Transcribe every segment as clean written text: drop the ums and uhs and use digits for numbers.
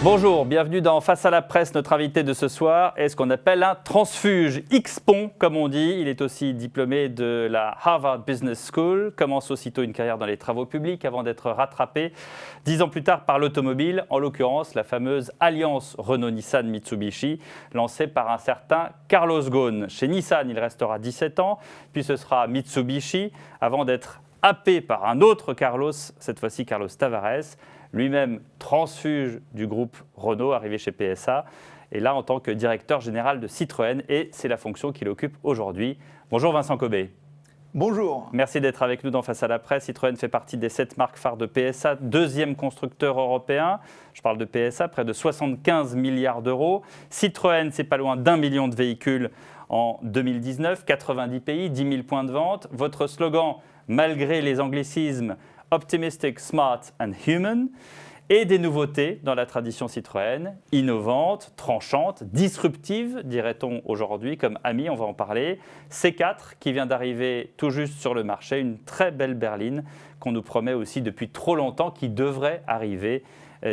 Bonjour, bienvenue dans Face à la presse. Notre invité de ce soir est ce qu'on appelle un transfuge, X-Pont comme on dit. Il est aussi diplômé de la Harvard Business School, commence aussitôt une carrière dans les travaux publics avant d'être rattrapé 10 ans plus tard par l'automobile, en l'occurrence la fameuse alliance Renault-Nissan-Mitsubishi lancée par un certain Carlos Ghosn. Chez Nissan, il restera 17 ans, puis ce sera Mitsubishi avant d'être happé par un autre Carlos, cette fois-ci Carlos Tavares, lui-même transfuge du groupe Renault, arrivé chez PSA, et là en tant que directeur général de Citroën, et c'est la fonction qu'il occupe aujourd'hui. Bonjour Vincent Kobe. Bonjour. Merci d'être avec nous dans Face à la presse. Citroën fait partie des 7 marques phares de PSA, deuxième constructeur européen. Je parle de PSA, près de 75 milliards d'euros. Citroën, c'est pas loin d'1 million de véhicules en 2019, 90 pays, 10 000 points de vente. Votre slogan, malgré les anglicismes, Optimistic, Smart and Human, et des nouveautés dans la tradition Citroën, innovantes, tranchantes, disruptives, dirait-on aujourd'hui, comme Ami, on va en parler. C4 qui vient d'arriver tout juste sur le marché, une très belle berline qu'on nous promet aussi depuis trop longtemps, qui devrait arriver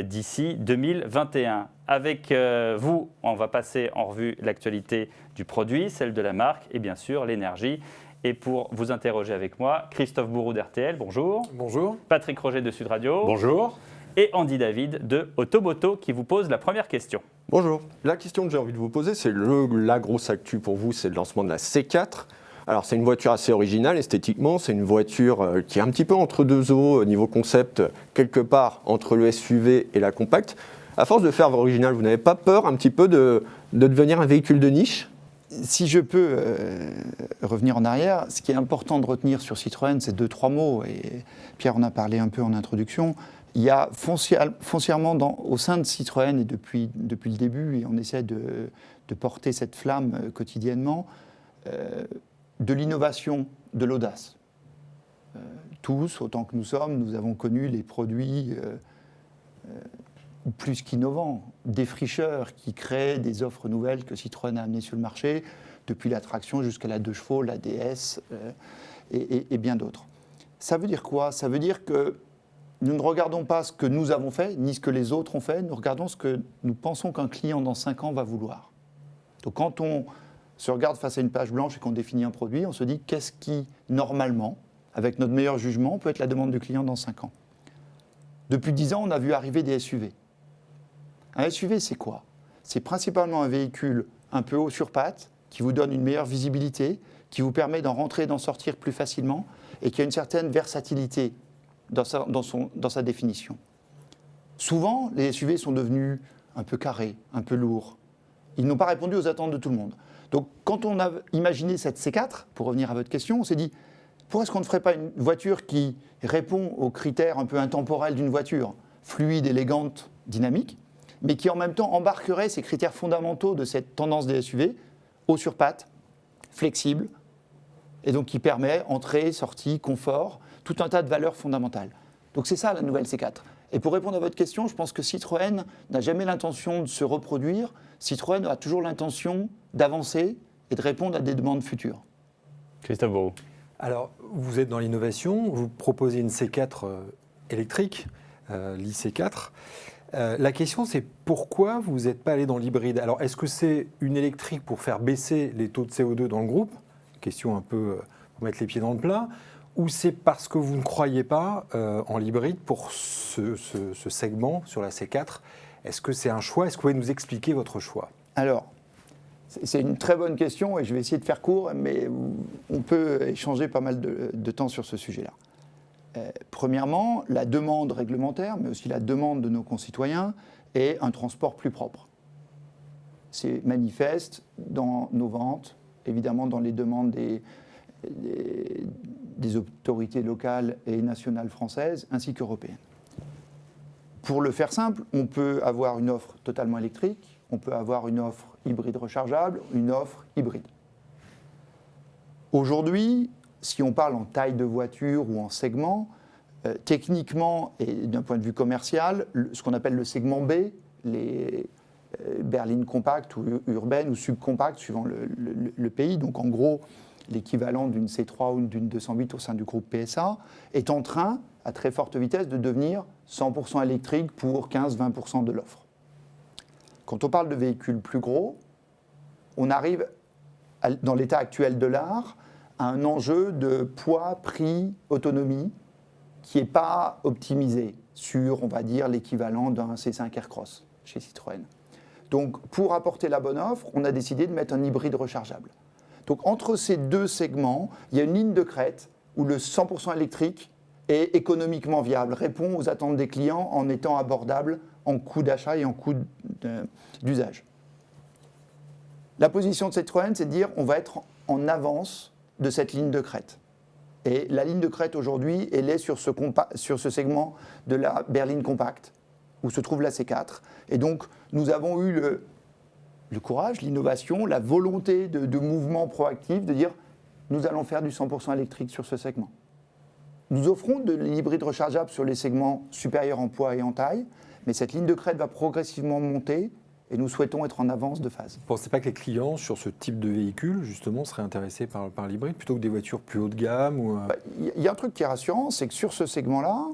d'ici 2021. Avec vous, on va passer en revue l'actualité du produit, celle de la marque et bien sûr l'énergie. Et pour vous interroger avec moi, Christophe Bourou d'RTL, bonjour. Bonjour. Patrick Roger de Sud Radio. Bonjour. Et Andy David de Automoto qui vous pose la première question. Bonjour. La question que j'ai envie de vous poser, c'est la grosse actu pour vous, c'est le lancement de la C4. Alors c'est une voiture assez originale esthétiquement, c'est une voiture qui est un petit peu entre deux eaux niveau concept, quelque part entre le SUV et la compacte. À force de faire original, vous n'avez pas peur un petit peu de devenir un véhicule de niche ? Si je peux revenir en arrière, ce qui est important de retenir sur Citroën, c'est 2-3 mots. Et Pierre en a parlé un peu en introduction. Il y a foncièrement au sein de Citroën, et depuis le début, et on essaie de porter cette flamme quotidiennement, de l'innovation, de l'audace. Tous, autant que nous sommes, nous avons connu les produits plus qu'innovants, défricheurs qui créent des offres nouvelles que Citroën a amenées sur le marché, depuis la traction jusqu'à la 2 chevaux, la DS et bien d'autres. Ça veut dire quoi ? Ça veut dire que nous ne regardons pas ce que nous avons fait, ni ce que les autres ont fait, nous regardons ce que nous pensons qu'un client dans 5 ans va vouloir. Donc quand on se regarde face à une page blanche et qu'on définit un produit, on se dit qu'est-ce qui, normalement, avec notre meilleur jugement, peut être la demande du client dans 5 ans. Depuis 10 ans, on a vu arriver des SUV. Un SUV, c'est quoi ? C'est principalement un véhicule un peu haut sur pattes, qui vous donne une meilleure visibilité, qui vous permet d'en rentrer et d'en sortir plus facilement, et qui a une certaine versatilité dans sa définition. Souvent, les SUV sont devenus un peu carrés, un peu lourds. Ils n'ont pas répondu aux attentes de tout le monde. Donc, quand on a imaginé cette C4, pour revenir à votre question, on s'est dit, pourquoi est-ce qu'on ne ferait pas une voiture qui répond aux critères un peu intemporels d'une voiture, fluide, élégante, dynamique, mais qui en même temps embarquerait ces critères fondamentaux de cette tendance des SUV, haut sur pattes, flexible, et donc qui permet entrée, sortie, confort, tout un tas de valeurs fondamentales. Donc c'est ça la nouvelle C4. Et pour répondre à votre question, je pense que Citroën n'a jamais l'intention de se reproduire. Citroën a toujours l'intention d'avancer et de répondre à des demandes futures. Christophe Bourou. Alors, vous êtes dans l'innovation, vous proposez une C4 électrique, l'IC4. La question, c'est pourquoi vous n'êtes pas allé dans l'hybride ? Alors, est-ce que c'est une électrique pour faire baisser les taux de CO2 dans le groupe ? Question un peu pour mettre les pieds dans le plat. Ou c'est parce que vous ne croyez pas en l'hybride pour ce segment sur la C4 ? Est-ce que c'est un choix ? Est-ce que vous pouvez nous expliquer votre choix ? Alors, c'est une très bonne question et je vais essayer de faire court, mais on peut échanger pas mal de temps sur ce sujet-là. Premièrement, la demande réglementaire, mais aussi la demande de nos concitoyens, est un transport plus propre. C'est manifeste dans nos ventes, évidemment dans les demandes des autorités locales et nationales françaises, ainsi qu'européennes. Pour le faire simple, on peut avoir une offre totalement électrique, on peut avoir une offre hybride rechargeable, une offre hybride. Aujourd'hui, si on parle en taille de voiture ou en segment, techniquement et d'un point de vue commercial, ce qu'on appelle le segment B, les berlines compactes ou urbaines ou subcompactes suivant le pays, donc en gros l'équivalent d'une C3 ou d'une 208 au sein du groupe PSA, est en train, à très forte vitesse, de devenir 100% électrique pour 15-20% de l'offre. quand on parle de véhicules plus gros, on arrive, dans l'état actuel de l'art, à un enjeu de poids, prix, autonomie qui n'est pas optimisé sur, on va dire, l'équivalent d'un C5 Aircross chez Citroën. Donc, pour apporter la bonne offre, on a décidé de mettre un hybride rechargeable. Donc, entre ces deux segments, il y a une ligne de crête où le 100% électrique est économiquement viable, répond aux attentes des clients en étant abordable en coût d'achat et en coût d'usage. La position de Citroën, c'est de dire on va être en avance de cette ligne de crête. Et la ligne de crête aujourd'hui, elle est sur ce segment de la berline compacte, où se trouve la C4. Et donc, nous avons eu le courage, l'innovation, la volonté de mouvement proactif, de dire nous allons faire du 100% électrique sur ce segment. Nous offrons de l'hybride rechargeable sur les segments supérieurs en poids et en taille, mais cette ligne de crête va progressivement monter et nous souhaitons être en avance de phase. Vous ne pensez pas que les clients sur ce type de véhicule, justement, seraient intéressés par l'hybride plutôt que des voitures plus haut de gamme ou... Il y a un truc qui est rassurant, c'est que sur ce segment-là,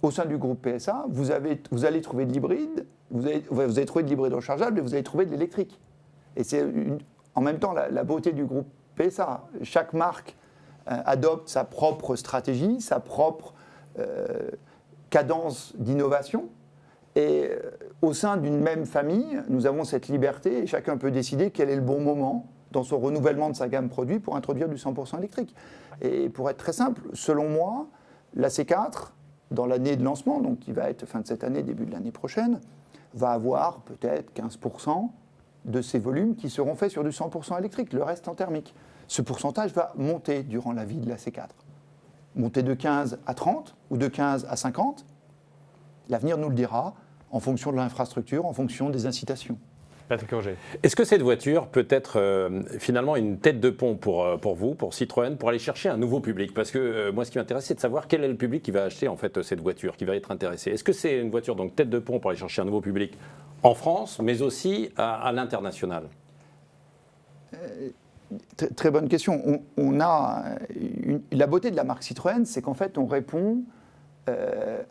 au sein du groupe PSA, vous allez trouver de l'hybride, vous allez trouver de l'hybride rechargeable et vous allez trouver de l'électrique. Et c'est en même temps la beauté du groupe PSA. Chaque marque adopte sa propre stratégie, sa propre cadence d'innovation. Et au sein d'une même famille, nous avons cette liberté et chacun peut décider quel est le bon moment dans son renouvellement de sa gamme produit pour introduire du 100% électrique. Et pour être très simple, selon moi, la C4, dans l'année de lancement, donc qui va être fin de cette année, début de l'année prochaine, va avoir peut-être 15% de ses volumes qui seront faits sur du 100% électrique, le reste en thermique. Ce pourcentage va monter durant la vie de la C4. Monter de 15 à 30 ou de 15 à 50, l'avenir nous le dira en fonction de l'infrastructure, en fonction des incitations. Patrick Auger. Est-ce que cette voiture peut être finalement une tête de pont pour vous, pour Citroën, pour aller chercher un nouveau public? Parce que moi, ce qui m'intéresse, c'est de savoir quel est le public qui va acheter en fait cette voiture, qui va être intéressé. Est-ce que c'est une voiture donc tête de pont pour aller chercher un nouveau public en France, mais aussi à l'international? Très bonne question. La beauté de la marque Citroën, c'est qu'en fait, on répond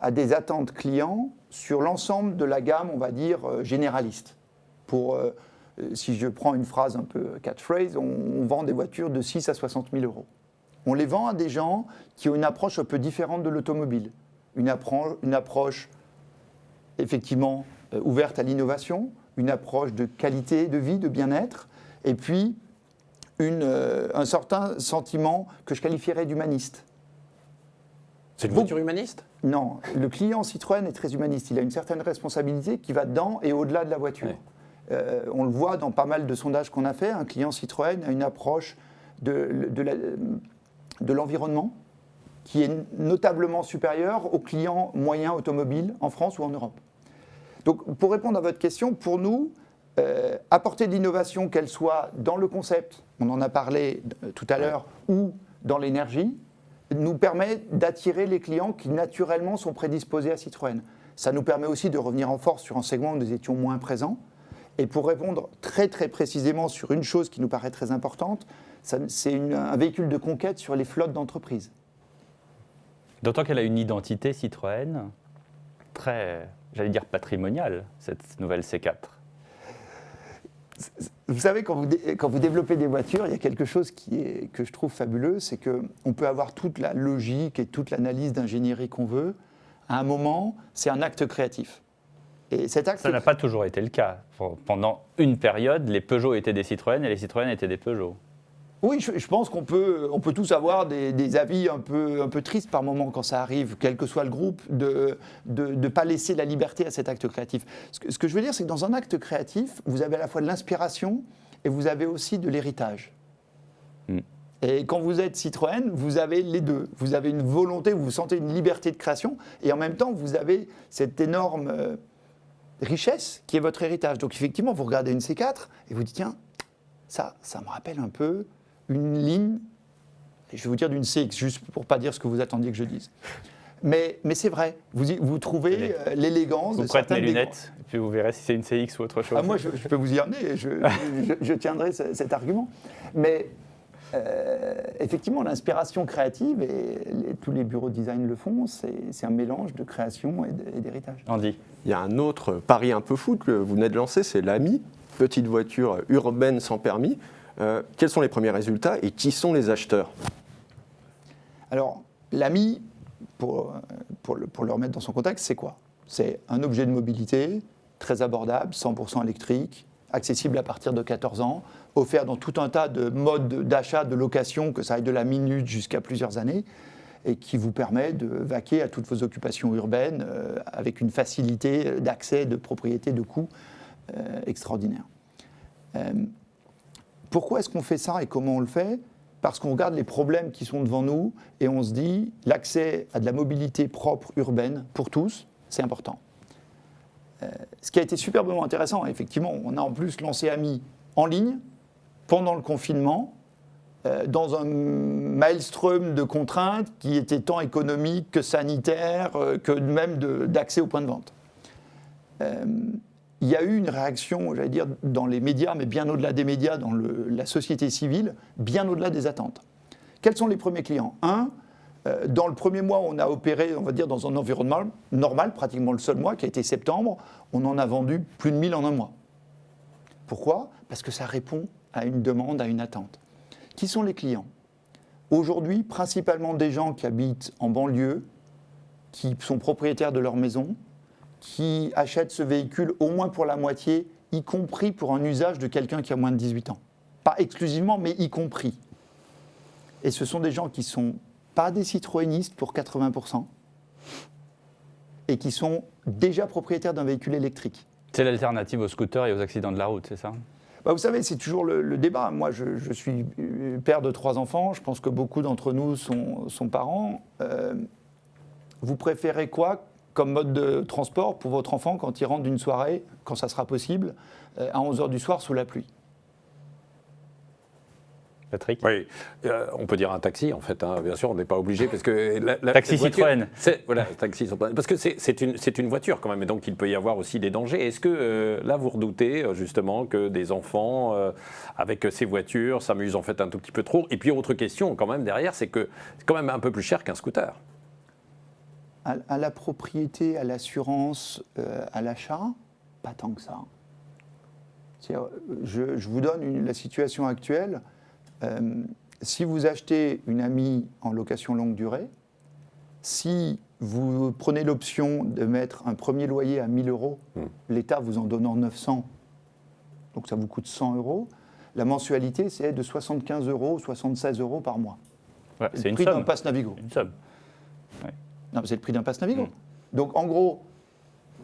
à des attentes clients sur l'ensemble de la gamme, on va dire, généraliste. Si je prends une phrase un peu catchphrase, on vend des voitures de 6 à 60 000 euros. On les vend à des gens qui ont une approche un peu différente de l'automobile. Une approche effectivement ouverte à l'innovation, une approche de qualité de vie, de bien-être, et puis un certain sentiment que je qualifierais d'humaniste. C'est une voiture humaniste? Non, le client Citroën est très humaniste. Il a une certaine responsabilité qui va dedans et au-delà de la voiture. Oui. On le voit dans pas mal de sondages qu'on a fait. Un client Citroën a une approche de l'environnement qui est notablement supérieure aux clients moyens automobiles en France ou en Europe. Donc, pour répondre à votre question, pour nous, apporter de l'innovation, qu'elle soit dans le concept, on en a parlé tout à l'heure, ou dans l'énergie, nous permet d'attirer les clients qui naturellement sont prédisposés à Citroën. Ça nous permet aussi de revenir en force sur un segment où nous étions moins présents. Et pour répondre très très précisément sur une chose qui nous paraît très importante, c'est un véhicule de conquête sur les flottes d'entreprises. D'autant qu'elle a une identité Citroën très, j'allais dire patrimoniale, cette nouvelle C4. Vous savez, quand vous développez des voitures, il y a quelque chose que je trouve fabuleux, c'est qu'on peut avoir toute la logique et toute l'analyse d'ingénierie qu'on veut. À un moment, c'est un acte créatif. Et cet acte ça n'a pas toujours été le cas. Pendant une période, les Peugeot étaient des Citroën et les Citroën étaient des Peugeot. Oui, je pense qu'on peut tous avoir des avis un peu tristes par moment quand ça arrive, quel que soit le groupe, de ne pas laisser la liberté à cet acte créatif. Ce que je veux dire, c'est que dans un acte créatif, vous avez à la fois de l'inspiration et vous avez aussi de l'héritage. Et quand vous êtes Citroën, vous avez les deux. Vous avez une volonté, vous sentez une liberté de création et en même temps, vous avez cette énorme richesse qui est votre héritage. Donc effectivement, vous regardez une C4 et vous dites, tiens, ça me rappelle un peu une ligne, et je vais vous dire d'une CX, juste pour ne pas dire ce que vous attendiez que je dise. Mais c'est vrai, vous trouvez l'élégance de certaines... Vous prêtez mes lunettes, et puis vous verrez si c'est une CX ou autre chose. Moi, je peux vous y amener, je tiendrai cet argument. Mais effectivement, l'inspiration créative, et tous les bureaux de design le font, c'est un mélange de création et d'héritage. Andy. Il y a un autre pari un peu fou que vous venez de lancer, c'est l'Ami, petite voiture urbaine sans permis. Quels sont les premiers résultats et qui sont les acheteurs? Alors, l'Ami, pour le remettre dans son contexte, c'est quoi? C'est un objet de mobilité très abordable, 100% électrique, accessible à partir de 14 ans, offert dans tout un tas de modes d'achat, de location, que ça aille de la minute jusqu'à plusieurs années, et qui vous permet de vaquer à toutes vos occupations urbaines avec une facilité d'accès, de propriété, de coût extraordinaire. Pourquoi est-ce qu'on fait ça et comment on le fait? Parce qu'on regarde les problèmes qui sont devant nous et on se dit l'accès à de la mobilité propre urbaine pour tous, c'est important. Ce qui a été superbement intéressant, effectivement, on a en plus lancé Ami en ligne pendant le confinement, dans un maelstrom de contraintes qui étaient tant économiques que sanitaires, que même d'accès aux points de vente. Il y a eu une réaction, j'allais dire, dans les médias, mais bien au-delà des médias, dans la société civile, bien au-delà des attentes. Quels sont les premiers clients? Dans le premier mois, on a opéré, on va dire, dans un environnement normal, pratiquement le seul mois, qui a été septembre, on en a vendu plus de 1000 en un mois. Pourquoi? Parce que ça répond à une demande, à une attente. Qui sont les clients? Aujourd'hui, principalement des gens qui habitent en banlieue, qui sont propriétaires de leur maison, qui achètent ce véhicule au moins pour la moitié, y compris pour un usage de quelqu'un qui a moins de 18 ans. Pas exclusivement, mais y compris. Et ce sont des gens qui ne sont pas des citroënistes pour 80%, et qui sont déjà propriétaires d'un véhicule électrique. C'est l'alternative aux scooters et aux accidents de la route, c'est ça? Vous savez, c'est toujours le débat. Moi, je suis père de 3 enfants, je pense que beaucoup d'entre nous sont parents. Vous préférez quoi comme mode de transport pour votre enfant quand il rentre d'une soirée, quand ça sera possible, à 11h du soir sous la pluie? Patrick? Oui, on peut dire un taxi en fait, bien sûr, on n'est pas obligé parce que... Taxi Citroën. Voilà, taxi Citroën. Parce que c'est une voiture quand même, et donc il peut y avoir aussi des dangers. Est-ce que là vous redoutez justement que des enfants avec ces voitures s'amusent en fait un tout petit peu trop? Et puis autre question quand même derrière, c'est que c'est quand même un peu plus cher qu'un scooter. À la propriété, à l'assurance, à l'achat, pas tant que ça. Je vous donne la situation actuelle. Si vous achetez une Ami en location longue durée, si vous prenez l'option de mettre un premier loyer à 1 000 €, l'État vous en donnant 900, donc ça vous coûte 100 €, la mensualité c'est de 75 €, 76 € par mois. Ouais, c'est le prix d'un pass Navigo. Une somme. Ouais. Non, c'est le prix d'un pass Navigo. Donc en gros,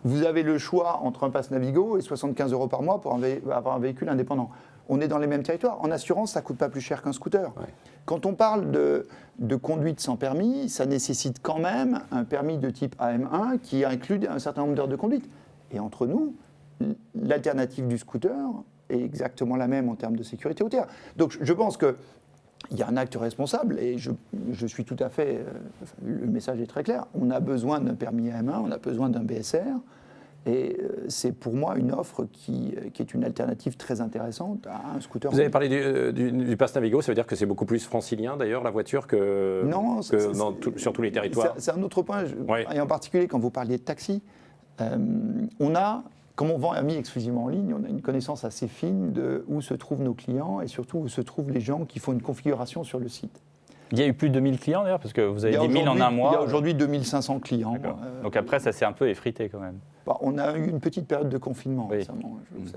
vous avez le choix entre un pass Navigo et 75 € par mois pour avoir un véhicule indépendant. On est dans les mêmes territoires. En assurance, ça ne coûte pas plus cher qu'un scooter. Ouais. Quand on parle de conduite sans permis, ça nécessite quand même un permis de type AM1 qui inclut un certain nombre d'heures de conduite. Et entre nous, l'alternative du scooter est exactement la même en termes de sécurité routière. Donc je pense qu'il y a un acte responsable et je suis tout à fait... le message est très clair. On a besoin d'un permis AM1, on a besoin d'un BSR. Et c'est pour moi une offre qui est une alternative très intéressante à un scooter. Vous avez parlé du pass Navigo, ça veut dire que c'est beaucoup plus francilien d'ailleurs la voiture que, sur tous les territoires. C'est un autre point, et en particulier quand vous parliez de taxi, on a, comme on vend Ami exclusivement en ligne, on a une connaissance assez fine de où se trouvent nos clients et surtout où se trouvent les gens qui font une configuration sur le site. Il y a eu plus de 2000 clients d'ailleurs, parce que vous avez dit 1000 en un mois. Il y a aujourd'hui 2500 clients. Donc après, ça s'est un peu effrité quand même. On a eu une petite période de confinement récemment. Vous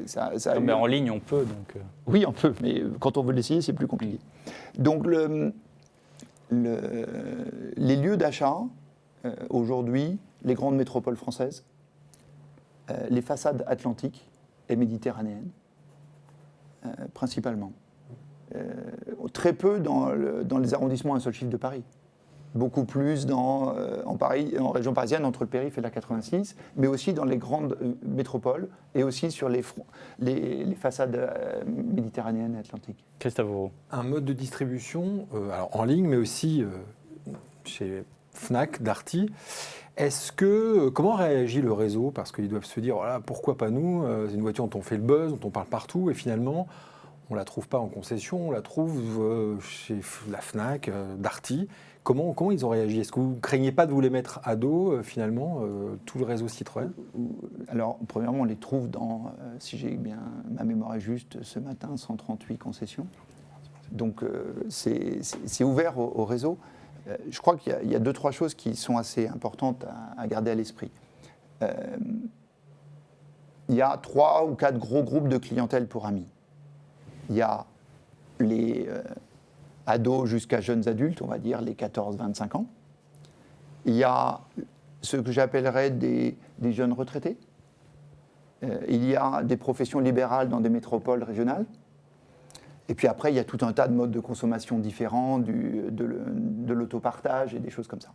savez, mais en ligne, on peut. Donc... Oui, on peut, mais quand on veut l'essayer, c'est plus compliqué. Donc les lieux d'achat, aujourd'hui, les grandes métropoles françaises, les façades atlantiques et méditerranéennes, principalement. Très peu dans les arrondissements à un seul chiffre de Paris. Beaucoup plus en région parisienne, entre le périph' et la 86, mais aussi dans les grandes métropoles et aussi sur les façades méditerranéennes et atlantiques. Christophe Vauraud. Un mode de distribution, alors en ligne, mais aussi chez Fnac, Darty. Comment réagit le réseau? Parce qu'ils doivent se dire, voilà, pourquoi pas nous? C'est une voiture dont on fait le buzz, dont on parle partout, et finalement, on ne la trouve pas en concession, on la trouve chez la Fnac, Darty. Comment ils ont réagi? Est-ce que vous ne craignez pas de vous les mettre à dos, finalement, tout le réseau Citroën? Alors, premièrement, on les trouve dans, si j'ai bien ma mémoire est juste, ce matin, 138 concessions. Donc, c'est ouvert au réseau. Je crois qu'il y a 2-3 choses qui sont assez importantes à garder à l'esprit. Il y a 3 ou 4 gros groupes de clientèle pour amis. Il y a les ados jusqu'à jeunes adultes, on va dire les 14-25 ans. Il y a ce que j'appellerais des jeunes retraités. Il y a des professions libérales dans des métropoles régionales. Et puis après, il y a tout un tas de modes de consommation différents, de l'autopartage et des choses comme ça.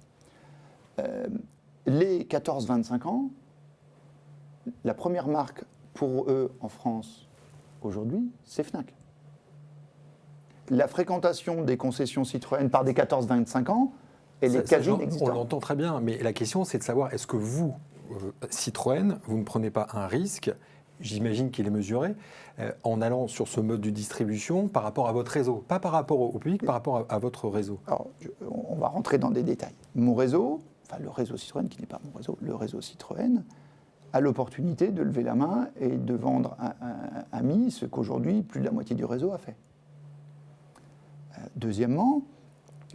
Les 14-25 ans, la première marque pour eux en France aujourd'hui, c'est Fnac. La fréquentation des concessions Citroën par des 14-25 ans, elle est quasi inexistante. On l'entend très bien, mais la question c'est de savoir, est-ce que vous, Citroën, vous ne prenez pas un risque, j'imagine qu'il est mesuré, en allant sur ce mode de distribution par rapport à votre réseau, pas par rapport au public, par rapport à votre réseau? Alors, on va rentrer dans des détails. Mon réseau, enfin le réseau Citroën qui n'est pas mon réseau, le réseau Citroën, a l'opportunité de lever la main et de vendre à Ami ce qu'aujourd'hui plus de la moitié du réseau a fait. Deuxièmement,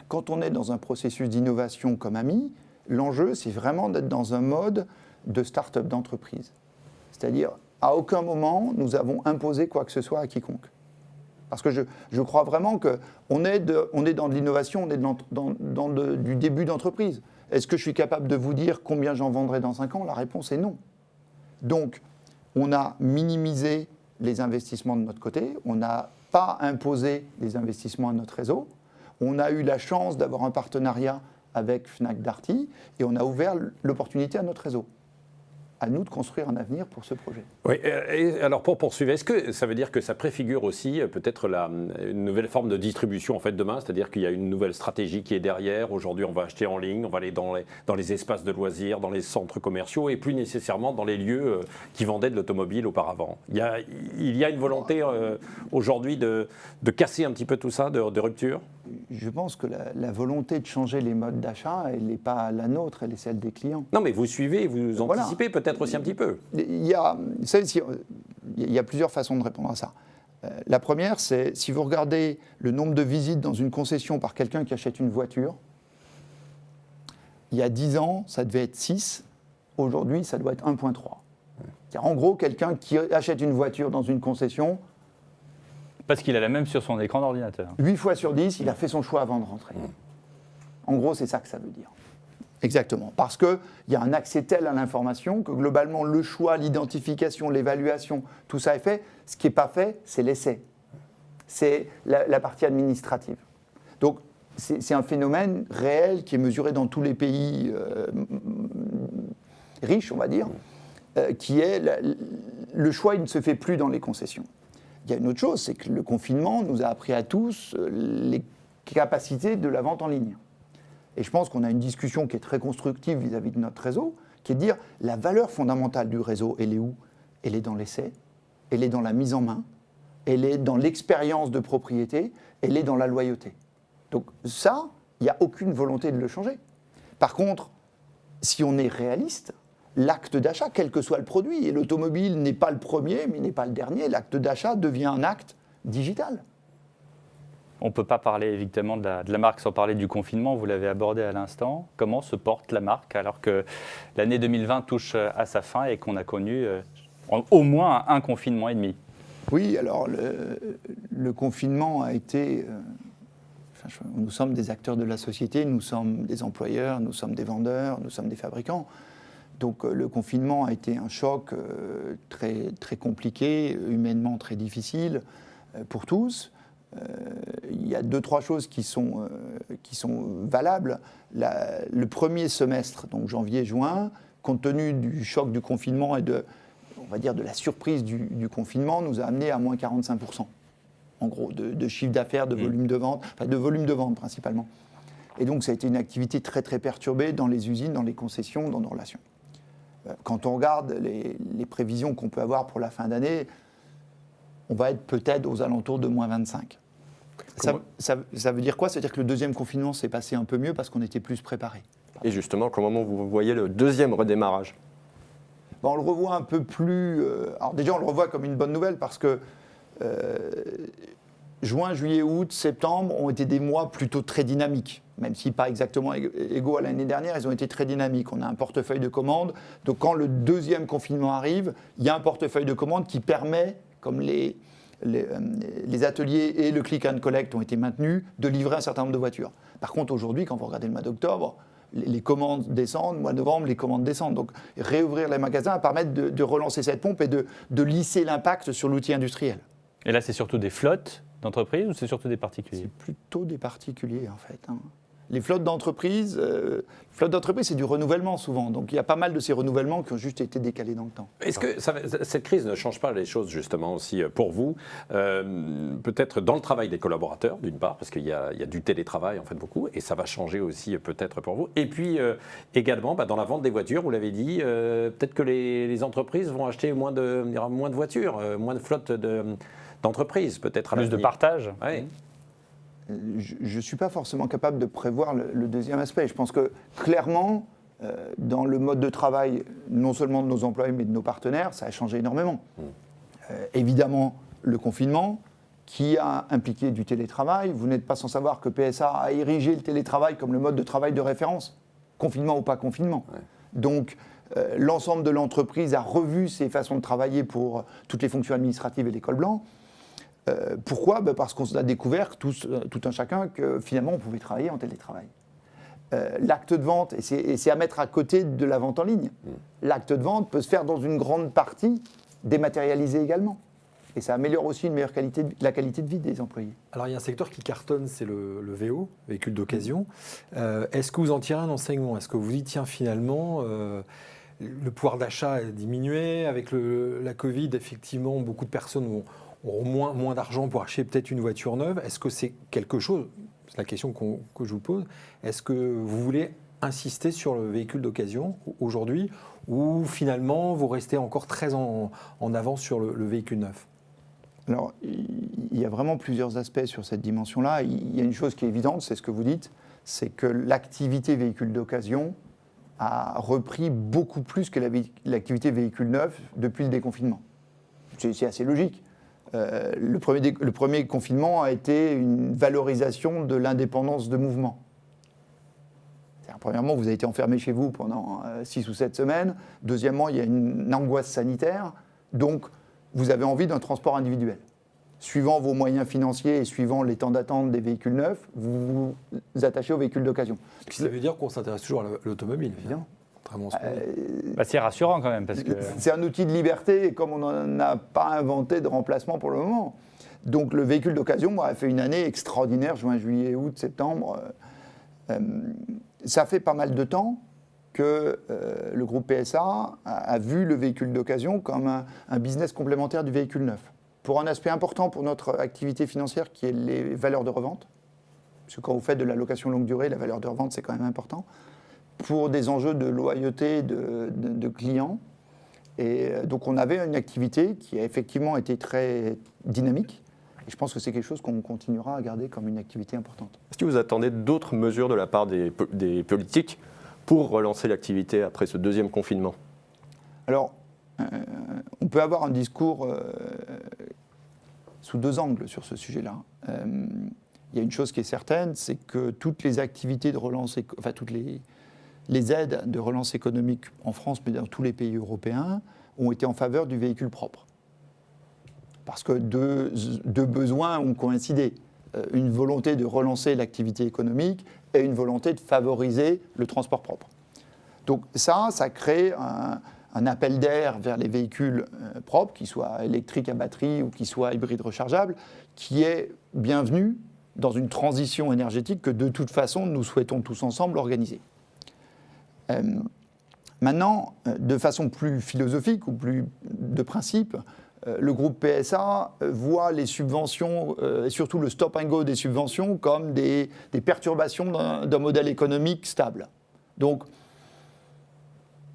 quand on est dans un processus d'innovation comme Ami, l'enjeu c'est vraiment d'être dans un mode de start-up d'entreprise. C'est-à-dire, à aucun moment nous avons imposé quoi que ce soit à quiconque. Parce que je crois vraiment qu'on est dans de l'innovation, on est dans du début d'entreprise. Est-ce que je suis capable de vous dire combien j'en vendrai dans 5 ans? La réponse est non. Donc, on a minimisé les investissements de notre côté, on n'a pas imposé les investissements à notre réseau, on a eu la chance d'avoir un partenariat avec Fnac Darty et on a ouvert l'opportunité à notre réseau. À nous de construire un avenir pour ce projet. Oui, et alors pour poursuivre, est-ce que ça veut dire que ça préfigure aussi peut-être une nouvelle forme de distribution en fait demain, c'est-à-dire qu'il y a une nouvelle stratégie qui est derrière, aujourd'hui on va acheter en ligne, on va aller dans les espaces de loisirs, dans les centres commerciaux et plus nécessairement dans les lieux qui vendaient de l'automobile auparavant. Il y a une volonté aujourd'hui de casser un petit peu tout ça, de rupture? Je pense que la volonté de changer les modes d'achat, elle n'est pas la nôtre, elle est celle des clients. Non mais vous suivez, vous anticipez peut-être aussi un petit peu. Il y a plusieurs façons de répondre à ça. La première, c'est si vous regardez le nombre de visites dans une concession par quelqu'un qui achète une voiture, il y a 10 ans, ça devait être 6, aujourd'hui, ça doit être 1,3. C'est-à-dire, en gros, quelqu'un qui achète une voiture dans une concession... Parce qu'il a la même sur son écran d'ordinateur. 8 fois sur 10, il a fait son choix avant de rentrer. En gros, c'est ça que ça veut dire. Exactement. Parce qu'il y a un accès tel à l'information que globalement, le choix, l'identification, l'évaluation, tout ça est fait. Ce qui n'est pas fait, c'est l'essai. C'est la partie administrative. Donc, c'est un phénomène réel qui est mesuré dans tous les pays riches, on va dire, qui est le choix, il ne se fait plus dans les concessions. Il y a une autre chose, c'est que le confinement nous a appris à tous les capacités de la vente en ligne. Et je pense qu'on a une discussion qui est très constructive vis-à-vis de notre réseau, qui est de dire la valeur fondamentale du réseau, elle est où? Elle est dans l'essai, elle est dans la mise en main, elle est dans l'expérience de propriété, elle est dans la loyauté. Donc ça, il n'y a aucune volonté de le changer. Par contre, si on est réaliste, l'acte d'achat, quel que soit le produit, et l'automobile n'est pas le premier, mais n'est pas le dernier, l'acte d'achat devient un acte digital. On ne peut pas parler évidemment de la marque sans parler du confinement, vous l'avez abordé à l'instant. Comment se porte la marque alors que l'année 2020 touche à sa fin et qu'on a connu au moins un confinement et demi? Oui, alors le confinement a été... nous sommes des acteurs de la société, nous sommes des employeurs, nous sommes des vendeurs, nous sommes des fabricants. Donc le confinement a été un choc très, très compliqué, humainement très difficile pour tous. Il y a 2-3 choses qui sont valables. Le premier semestre, donc janvier-juin, compte tenu du choc du confinement et on va dire de la surprise du confinement, nous a amené à moins 45%, en gros, de chiffre d'affaires, de volume de vente, enfin de volume de vente principalement. Et donc ça a été une activité très très perturbée dans les usines, dans les concessions, dans nos relations. Quand on regarde les prévisions qu'on peut avoir pour la fin d'année, on va être peut-être aux alentours de moins 25. Ça veut dire quoi? Ça veut dire que le deuxième confinement s'est passé un peu mieux parce qu'on était plus préparé. Et justement, comment vous voyez le deuxième redémarrage? On le revoit un peu plus... alors déjà, on le revoit comme une bonne nouvelle parce que juin, juillet, août, septembre ont été des mois plutôt très dynamiques. Même si pas exactement égaux à l'année dernière, ils ont été très dynamiques. On a un portefeuille de commandes. Donc quand le deuxième confinement arrive, il y a un portefeuille de commandes qui permet, comme les ateliers et le click and collect ont été maintenus, de livrer un certain nombre de voitures. Par contre, aujourd'hui, quand vous regardez le mois d'octobre, les commandes descendent, mois de novembre, les commandes descendent. Donc réouvrir les magasins va permettre de relancer cette pompe et de lisser l'impact sur l'outil industriel. Et là, c'est surtout des flottes d'entreprises ou c'est surtout des particuliers? C'est plutôt des particuliers, en fait. Les flottes d'entreprises, c'est du renouvellement souvent. Donc il y a pas mal de ces renouvellements qui ont juste été décalés dans le temps. Est-ce que cette crise ne change pas les choses justement aussi pour vous, peut-être dans le travail des collaborateurs d'une part, parce qu'il y a du télétravail en fait beaucoup, et ça va changer aussi peut-être pour vous. Et puis également dans la vente des voitures, vous l'avez dit, peut-être que les entreprises vont acheter moins de voitures, moins de flottes d'entreprises peut-être à Plus de partage. Ouais. Je ne suis pas forcément capable de prévoir le deuxième aspect. Je pense que clairement, dans le mode de travail, non seulement de nos employés, mais de nos partenaires, ça a changé énormément. Évidemment, le confinement, qui a impliqué du télétravail. Vous n'êtes pas sans savoir que PSA a érigé le télétravail comme le mode de travail de référence, confinement ou pas confinement. Ouais. Donc, l'ensemble de l'entreprise a revu ses façons de travailler pour toutes les fonctions administratives et les cols blancs. Pourquoi? Parce qu'on a découvert tout un chacun que finalement on pouvait travailler en télétravail. L'acte de vente, et c'est à mettre à côté de la vente en ligne, l'acte de vente peut se faire dans une grande partie dématérialisé également. Et ça améliore aussi la qualité de vie des employés. Alors il y a un secteur qui cartonne, c'est le VO, véhicule d'occasion. Est-ce que vous en tirez un enseignement? Est-ce que vous dites, tiens, finalement, le pouvoir d'achat a diminué avec la Covid, effectivement, beaucoup de personnes auront moins d'argent pour acheter peut-être une voiture neuve. Est-ce que c'est quelque chose, c'est la question que je vous pose, est-ce que vous voulez insister sur le véhicule d'occasion aujourd'hui ou finalement vous restez encore très en avance sur le véhicule neuf? Alors, il y a vraiment plusieurs aspects sur cette dimension-là. Il y a une chose qui est évidente, c'est ce que vous dites, c'est que l'activité véhicule d'occasion a repris beaucoup plus que l'activité véhicule neuf depuis le déconfinement. C'est assez logique. Le premier confinement a été une valorisation de l'indépendance de mouvement. Premièrement, vous avez été enfermé chez vous pendant 6 ou 7 semaines. Deuxièmement, il y a une angoisse sanitaire. Donc, vous avez envie d'un transport individuel. Suivant vos moyens financiers et suivant les temps d'attente des véhicules neufs, vous vous attachez aux véhicules d'occasion. Ça veut dire qu'on s'intéresse toujours à l'automobile, évidemment. C'est rassurant quand même. Parce que... C'est un outil de liberté et comme on n'a pas inventé de remplacement pour le moment. Donc le véhicule d'occasion a fait une année extraordinaire, juin, juillet, août, septembre. Ça fait pas mal de temps que le groupe PSA a vu le véhicule d'occasion comme un business complémentaire du véhicule neuf. Pour un aspect important pour notre activité financière qui est les valeurs de revente. Parce que quand vous faites de la location longue durée, la valeur de revente c'est quand même important. Pour des enjeux de loyauté de clients. Et donc on avait une activité qui a effectivement été très dynamique. Et je pense que c'est quelque chose qu'on continuera à garder comme une activité importante. Est-ce que vous attendez d'autres mesures de la part des politiques pour relancer l'activité après ce deuxième confinement? Alors, on peut avoir un discours sous deux angles sur ce sujet-là. Il y a une chose qui est certaine, c'est que toutes les activités de relance, enfin toutes les aides de relance économique en France, mais dans tous les pays européens, ont été en faveur du véhicule propre. Parce que deux besoins ont coïncidé. Une volonté de relancer l'activité économique et une volonté de favoriser le transport propre. Donc ça crée un appel d'air vers les véhicules propres, qu'ils soient électriques à batterie ou qu'ils soient hybrides rechargeables, qui est bienvenu dans une transition énergétique que de toute façon nous souhaitons tous ensemble organiser. Maintenant, de façon plus philosophique ou plus de principe, le groupe PSA voit les subventions, et surtout le stop and go des subventions, comme des perturbations d'un modèle économique stable. Donc,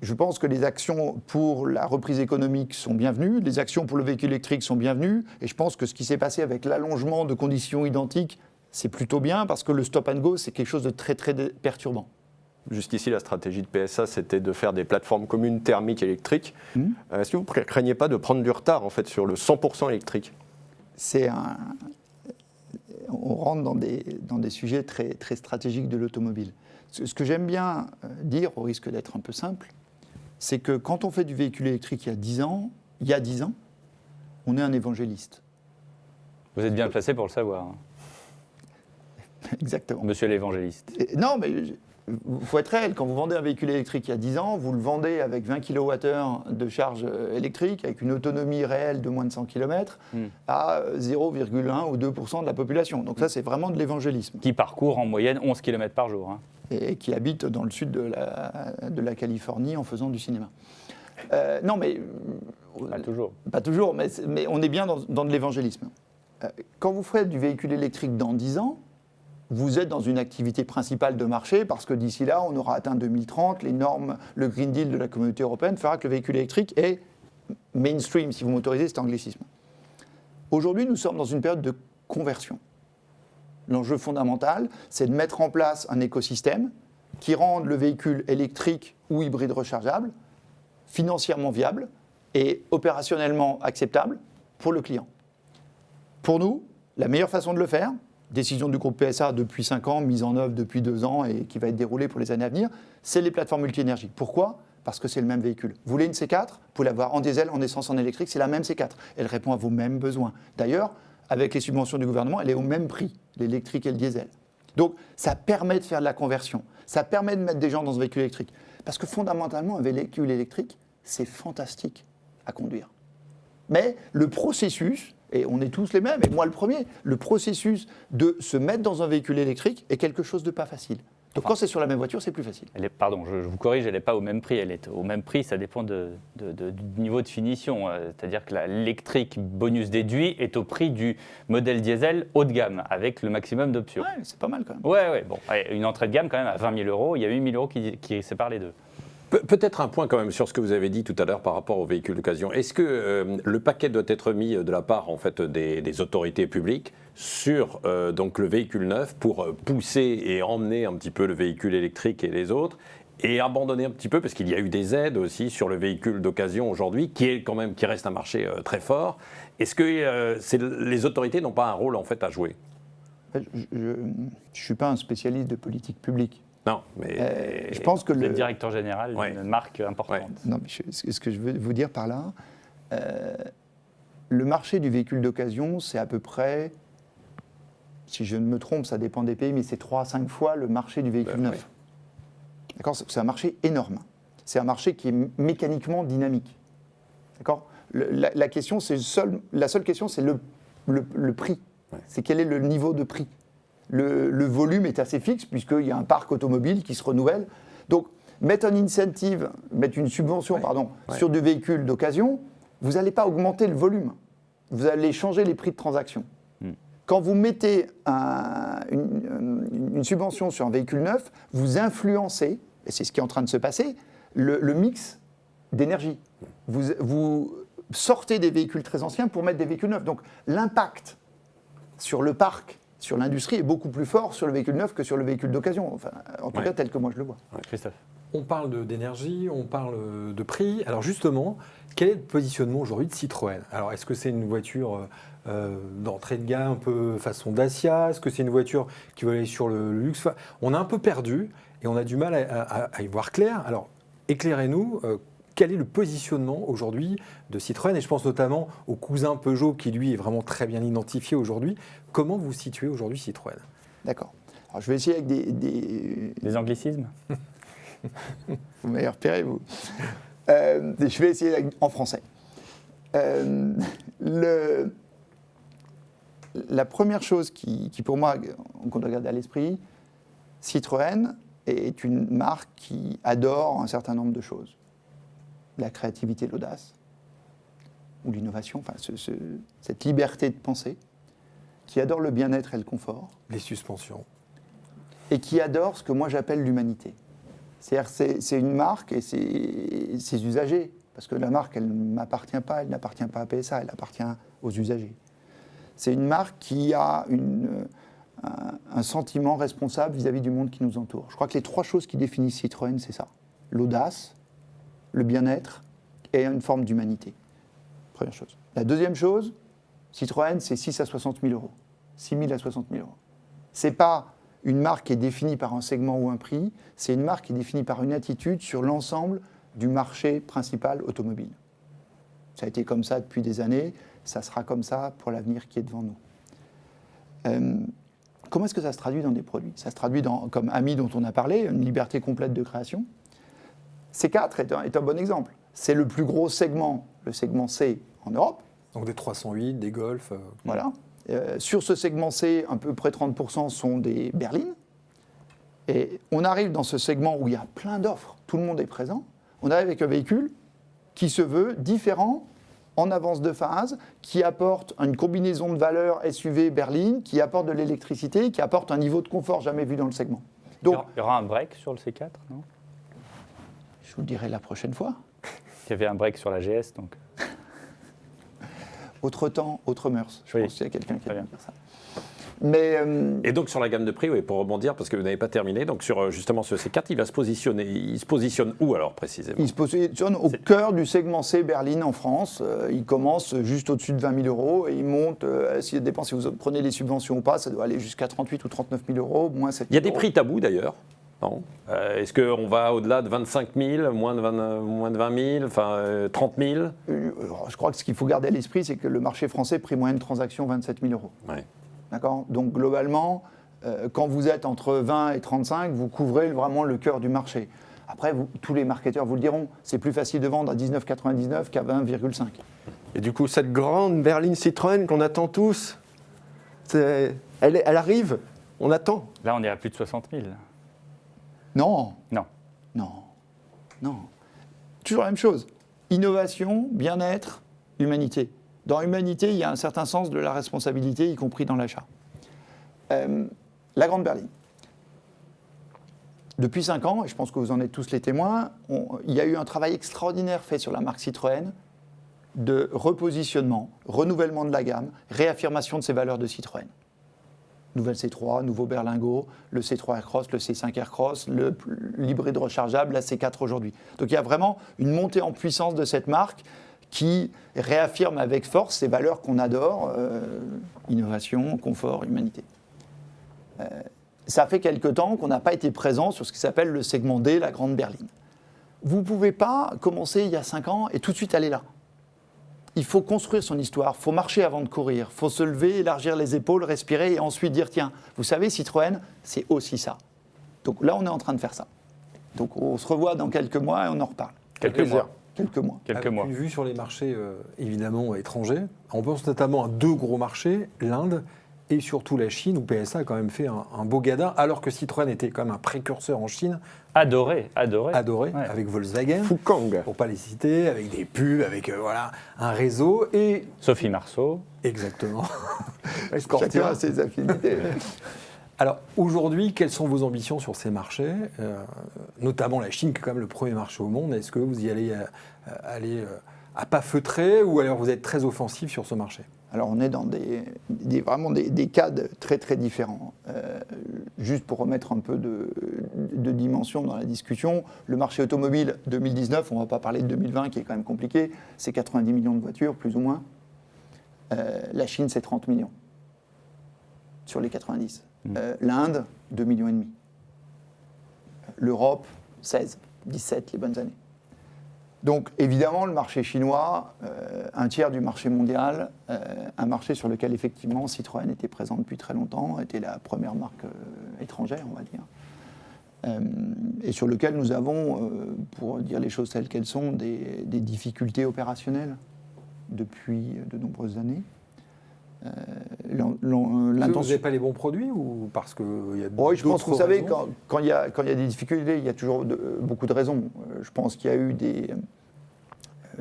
Je pense que les actions pour la reprise économique sont bienvenues, les actions pour le véhicule électrique sont bienvenues, et je pense que ce qui s'est passé avec l'allongement de conditions identiques, c'est plutôt bien, parce que le stop and go, c'est quelque chose de très très perturbant. Jusqu'ici, la stratégie de PSA, c'était de faire des plateformes communes thermiques électriques. Est-ce que vous ne craignez pas de prendre du retard en fait, sur le 100% électrique? On rentre dans des sujets très, très stratégiques de l'automobile. Ce que j'aime bien dire, au risque d'être un peu simple, c'est que quand on fait du véhicule électrique il y a 10 ans, on est un évangéliste. Vous êtes bien placé pour le savoir, hein, Exactement. monsieur l'évangéliste. Non, mais il faut être réel. Quand vous vendez un véhicule électrique il y a 10 ans, vous le vendez avec 20 kWh de charge électrique, avec une autonomie réelle de moins de 100 km, à 0,1 ou 2% de la population. Donc ça, c'est vraiment de l'évangélisme. Qui parcourt en moyenne 11 km par jour. Hein. Et qui habite dans le sud de la Californie en faisant du cinéma. Non, mais... Pas toujours. Pas toujours, mais on est bien dans de l'évangélisme. Quand vous ferez du véhicule électrique dans 10 ans, vous êtes dans une activité principale de marché parce que d'ici là, on aura atteint 2030, les normes, le Green Deal de la Communauté européenne fera que le véhicule électrique est mainstream, si vous m'autorisez cet anglicisme. Aujourd'hui, nous sommes dans une période de conversion. L'enjeu fondamental, c'est de mettre en place un écosystème qui rende le véhicule électrique ou hybride rechargeable financièrement viable et opérationnellement acceptable pour le client. Pour nous, la meilleure façon de le faire, décision du groupe PSA depuis 5 ans, mise en œuvre depuis 2 ans et qui va être déroulée pour les années à venir, c'est les plateformes multi-énergie. Pourquoi ? Parce que c'est le même véhicule. Vous voulez une C4 ? Vous pouvez l'avoir en diesel, en essence, en électrique, c'est la même C4. Elle répond à vos mêmes besoins. D'ailleurs, avec les subventions du gouvernement, elle est au même prix, l'électrique et le diesel. Donc, ça permet de faire de la conversion. Ça permet de mettre des gens dans ce véhicule électrique. Parce que fondamentalement, un véhicule électrique, c'est fantastique à conduire. Mais le processus, et on est tous les mêmes, et moi le premier, le processus de se mettre dans un véhicule électrique est quelque chose de pas facile. Donc quand c'est sur la même voiture, c'est plus facile. Pardon, je vous corrige, elle n'est pas au même prix. Elle est au même prix, ça dépend du niveau de finition. C'est-à-dire que l'électrique bonus déduit est au prix du modèle diesel haut de gamme, avec le maximum d'options. Ouais, c'est pas mal quand même. Ouais, bon. Une entrée de gamme quand même à 20 000 €, il y a 8 000 € qui séparent les deux. Peut-être un point quand même sur ce que vous avez dit tout à l'heure par rapport aux véhicules d'occasion. Est-ce que le paquet doit être mis de la part en fait, des autorités publiques sur donc le véhicule neuf pour pousser et emmener un petit peu le véhicule électrique et les autres et abandonner un petit peu, parce qu'il y a eu des aides aussi sur le véhicule d'occasion aujourd'hui, qui reste un marché très fort. Est-ce que les autorités n'ont pas un rôle en fait à jouer ? Je ne suis pas un spécialiste de politique publique. Non, mais je pense que le directeur général d'une marque importante. Ouais. Non, mais ce que je veux vous dire par là, le marché du véhicule d'occasion, c'est à peu près, si je ne me trompe, ça dépend des pays, mais c'est 3 à 5 fois le marché du véhicule neuf. Oui. D'accord ? C'est un marché énorme. C'est un marché qui est mécaniquement dynamique. D'accord ? La question, la seule question, c'est le prix. Ouais. C'est quel est le niveau de prix. Le volume est assez fixe puisqu'il y a un parc automobile qui se renouvelle. Donc, mettre une subvention sur du véhicule d'occasion, vous n'allez pas augmenter le volume. Vous allez changer les prix de transaction. Quand vous mettez une subvention sur un véhicule neuf, vous influencez, et c'est ce qui est en train de se passer, le mix d'énergie. Vous sortez des véhicules très anciens pour mettre des véhicules neufs. Donc, l'impact sur le parc, sur l'industrie, est beaucoup plus fort sur le véhicule neuf que sur le véhicule d'occasion, enfin, en tout cas tel que moi je le vois. Ouais, Christophe. On parle d'énergie, on parle de prix. Alors justement, quel est le positionnement aujourd'hui de Citroën ? Alors est-ce que c'est une voiture d'entrée de gamme un peu façon Dacia ? Est-ce que c'est une voiture qui va aller sur le luxe ? On a un peu perdu et on a du mal à y voir clair. Alors éclairez-nous, quel est le positionnement aujourd'hui de Citroën ? Et je pense notamment au cousin Peugeot qui lui est vraiment très bien identifié aujourd'hui. Comment vous situez aujourd'hui Citroën ? D'accord. Alors je vais essayer avec des anglicismes. Vous m'avez repéré, vous. Je vais essayer en français. La première chose qui, pour moi, qu'on doit garder à l'esprit, Citroën est une marque qui adore un certain nombre de choses. La créativité, l'audace, ou l'innovation, enfin, cette liberté de penser, qui adore le bien-être et le confort. Les suspensions. Et qui adore ce que moi j'appelle l'humanité. C'est-à-dire c'est une marque et ses usagers. Parce que la marque, elle ne m'appartient pas, elle n'appartient pas à PSA, elle appartient aux usagers. C'est une marque qui a un sentiment responsable vis-à-vis du monde qui nous entoure. Je crois que les 3 choses qui définissent Citroën, c'est ça. L'audace, le bien-être et une forme d'humanité. Première chose. La deuxième chose, Citroën, c'est 6 à 60 000 euros. 6 000 à 60 000 euros. Ce n'est pas une marque qui est définie par un segment ou un prix, c'est une marque qui est définie par une attitude sur l'ensemble du marché principal automobile. Ça a été comme ça depuis des années, ça sera comme ça pour l'avenir qui est devant nous. Comment est-ce que ça se traduit dans des produits? Ça se traduit comme Ami dont on a parlé, une liberté complète de création. C4 est un bon exemple. C'est le plus gros segment, le segment C en Europe. Donc des 308, des Golf. Voilà. Sur ce segment C, à peu près 30% sont des berlines. Et on arrive dans ce segment où il y a plein d'offres, tout le monde est présent. On arrive avec un véhicule qui se veut différent, en avance de phase, qui apporte une combinaison de valeurs SUV berline, qui apporte de l'électricité, qui apporte un niveau de confort jamais vu dans le segment. Donc, Il y aura un break sur le C4, non? je vous le dirai la prochaine fois. Il y avait un break sur la GS, donc. Autre temps, autre mœurs. Je Oui. pense qu'il y a quelqu'un qui Très va bien. dire ça. Mais Et donc sur la gamme de prix, oui, pour rebondir, parce que vous n'avez pas terminé, donc sur justement ce C4, il se positionne où alors précisément? il se positionne au cœur du segment C berline en France. Il commence juste au-dessus de 20 000 euros et il monte, si vous prenez les subventions ou pas, ça doit aller jusqu'à 38 ou 39 000 euros, moins 7 000 Il y a des euros. prix tabous d'ailleurs, non? Est-ce qu'on va au-delà de 25 000, moins de 20 000, enfin 30 000? Je crois que ce qu'il faut garder à l'esprit, c'est que le marché français, prix moyen de transaction, 27 000 euros. Ouais. D'accord? Donc globalement, quand vous êtes entre 20 et 35, vous couvrez vraiment le cœur du marché. Après, tous les marketeurs vous le diront, c'est plus facile de vendre à 19,99 qu'à 20,5. Et du coup, cette grande berline Citroën qu'on attend tous, elle arrive, on attend. Là, on est à plus de 60 000. Non, Non. non, non. Toujours la même chose. Innovation, bien-être, humanité. Dans humanité, il y a un certain sens de la responsabilité, y compris dans l'achat. La grande berline. Depuis 5 ans, et je pense que vous en êtes tous les témoins, il y a eu un travail extraordinaire fait sur la marque Citroën de repositionnement, renouvellement de la gamme, réaffirmation de ses valeurs de Citroën. Nouvelle C3, nouveau berlingot, le C3 Aircross, le C5 Aircross, l'hybride rechargeable, la C4 aujourd'hui. Donc il y a vraiment une montée en puissance de cette marque qui réaffirme avec force ces valeurs qu'on adore, innovation, confort, humanité. Ça fait quelque temps qu'on n'a pas été présent sur ce qui s'appelle le segment D, la grande berline. Vous ne pouvez pas commencer il y a 5 ans et tout de suite aller là. Il faut construire son histoire, il faut marcher avant de courir, il faut se lever, élargir les épaules, respirer et ensuite dire tiens, vous savez, Citroën, c'est aussi ça. Donc là, on est en train de faire ça. Donc on se revoit dans quelques mois et on en reparle. Quelques mois. Quelques mois. Quelques Avec mois. une vue sur les marchés évidemment étrangers. On pense notamment à 2 gros marchés, l'Inde et surtout la Chine, où PSA a quand même fait un beau gadin, alors que Citroën était quand même un précurseur en Chine, Adoré. adoré, Ouais. avec Volkswagen, Fukang. pour pas les citer, avec des pubs, avec voilà, un réseau, et Sophie Marceau. exactement. Chacun a ses affinités. Alors aujourd'hui, quelles sont vos ambitions sur ces marchés, notamment la Chine, qui est quand même le premier marché au monde? Est-ce que vous y allez aller à pas feutrés, ou alors vous êtes très offensif sur ce marché? Alors on est dans vraiment des cadres très très différents. Juste pour remettre un peu de dimension dans la discussion, le marché automobile 2019, on ne va pas parler de 2020 qui est quand même compliqué, c'est 90 millions de voitures plus ou moins. La Chine c'est 30 millions sur les 90. L'Inde, 2,5 millions et demi. L'Europe, 16, 17 les bonnes années. Donc évidemment, le marché chinois, un tiers du marché mondial, un marché sur lequel effectivement Citroën était présent depuis très longtemps, était la première marque étrangère, on va dire, et sur lequel nous avons, pour dire les choses telles qu'elles sont, des difficultés opérationnelles depuis de nombreuses années. Vous n'avez pas les bons produits, ou parce qu'il y a Oui, je pense que vous savez, raisons quand il y a des difficultés, il y a toujours beaucoup de raisons. Je pense qu'il y a eu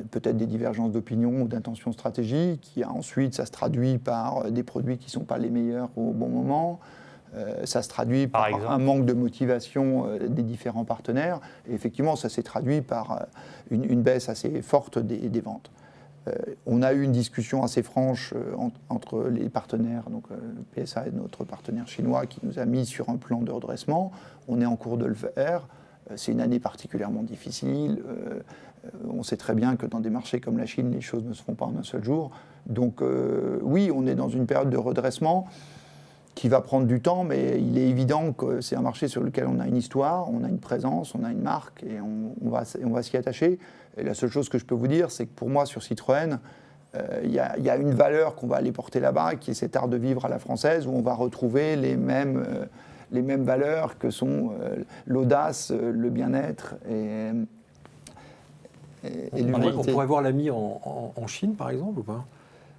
peut-être des divergences d'opinion ou d'intention stratégique, qui ensuite, ça se traduit par des produits qui ne sont pas les meilleurs au bon moment. Ça se traduit par un manque de motivation des différents partenaires. Et effectivement, ça s'est traduit par une baisse assez forte des ventes. On a eu une discussion assez franche entre les partenaires, donc le PSA et notre partenaire chinois, qui nous a mis sur un plan de redressement. On est en cours de le faire. C'est une année particulièrement difficile. On sait très bien que dans des marchés comme la Chine, les choses ne se font pas en un seul jour. Donc oui, on est dans une période de redressement qui va prendre du temps, mais il est évident que c'est un marché sur lequel on a une histoire, on a une présence, on a une marque et on va s'y attacher. Et la seule chose que je peux vous dire, c'est que pour moi, sur Citroën, il y a une valeur qu'on va aller porter là-bas, qui est cet art de vivre à la française, où on va retrouver les mêmes valeurs que sont l'audace, le bien-être et l'humanité. On pourrait voir l'AMI en Chine, par exemple, ou pas ?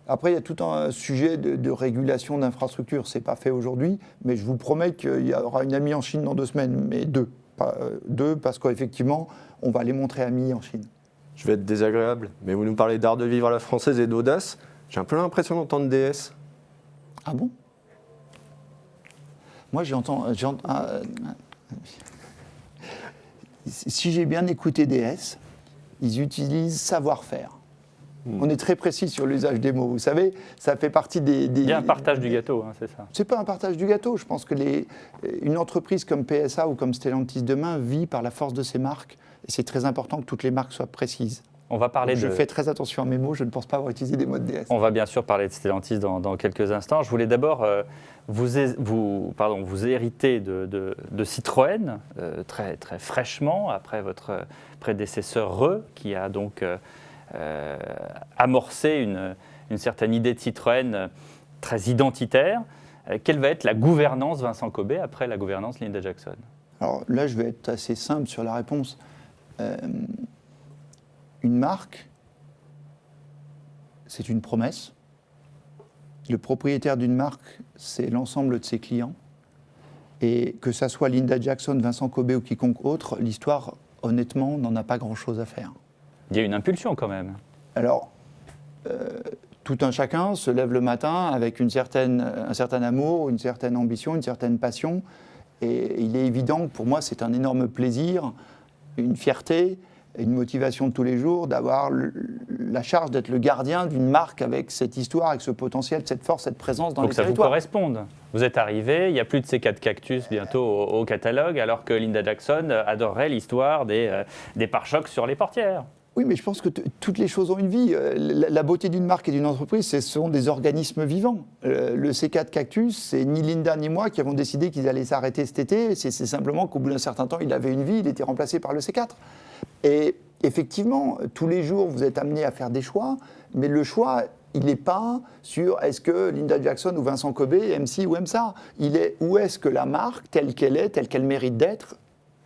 Après, il y a tout un sujet de régulation d'infrastructures. Ce n'est pas fait aujourd'hui, mais je vous promets qu'il y aura une AMI en Chine dans 2 semaines, mais deux, parce qu'effectivement, on va les montrer AMI en Chine. Je vais être désagréable, mais vous nous parlez d'art de vivre à la française et d'audace. J'ai un peu l'impression d'entendre DS. Ah bon ? Moi, si j'ai bien écouté DS, ils utilisent savoir-faire. On est très précis sur l'usage des mots. Vous savez, ça fait partie des... Il y a un partage du gâteau, c'est ça. C'est pas un partage du gâteau. Je pense que une entreprise comme PSA ou comme Stellantis demain vit par la force de ses marques. Et c'est très important que toutes les marques soient précises. On va parler Je fais très attention à mes mots. Je ne pense pas avoir utilisé des mots de DS. On va bien sûr parler de Stellantis dans quelques instants. Je voulais d'abord vous hériter de Citroën très, très fraîchement après votre prédécesseur qui a donc amorcé une certaine idée de Citroën très identitaire. Quelle va être la gouvernance Vincent Kobe après la gouvernance Linda Jackson ? Alors là, je vais être assez simple sur la réponse. Une marque, c'est une promesse. Le propriétaire d'une marque, c'est l'ensemble de ses clients. Et que ça soit Linda Jackson, Vincent Kobe ou quiconque autre, l'histoire, honnêtement, n'en a pas grand-chose à faire. Il y a une impulsion quand même. Alors, tout un chacun se lève le matin avec un certain amour, une certaine ambition, une certaine passion. Et il est évident que pour moi, c'est un énorme plaisir, une fierté, une motivation de tous les jours d'avoir la charge d'être le gardien d'une marque avec cette histoire, avec ce potentiel, cette force, cette présence dans les territoires. Donc ça vous corresponde. Vous êtes arrivé, il n'y a plus de ces 4 cactus bientôt au catalogue, alors que Linda Jackson adorerait l'histoire des pare-chocs sur les portières. Oui, mais je pense que toutes les choses ont une vie. La beauté d'une marque et d'une entreprise, ce sont des organismes vivants. Le C4 Cactus, c'est ni Linda ni moi qui avons décidé qu'ils allaient s'arrêter cet été. C'est simplement qu'au bout d'un certain temps, il avait une vie, il était remplacé par le C4. Et effectivement, tous les jours, vous êtes amené à faire des choix, mais le choix, il n'est pas sur est-ce que Linda Jackson ou Vincent Kobe aime ci ou aime ça. Il est où est-ce que la marque, telle qu'elle mérite d'être,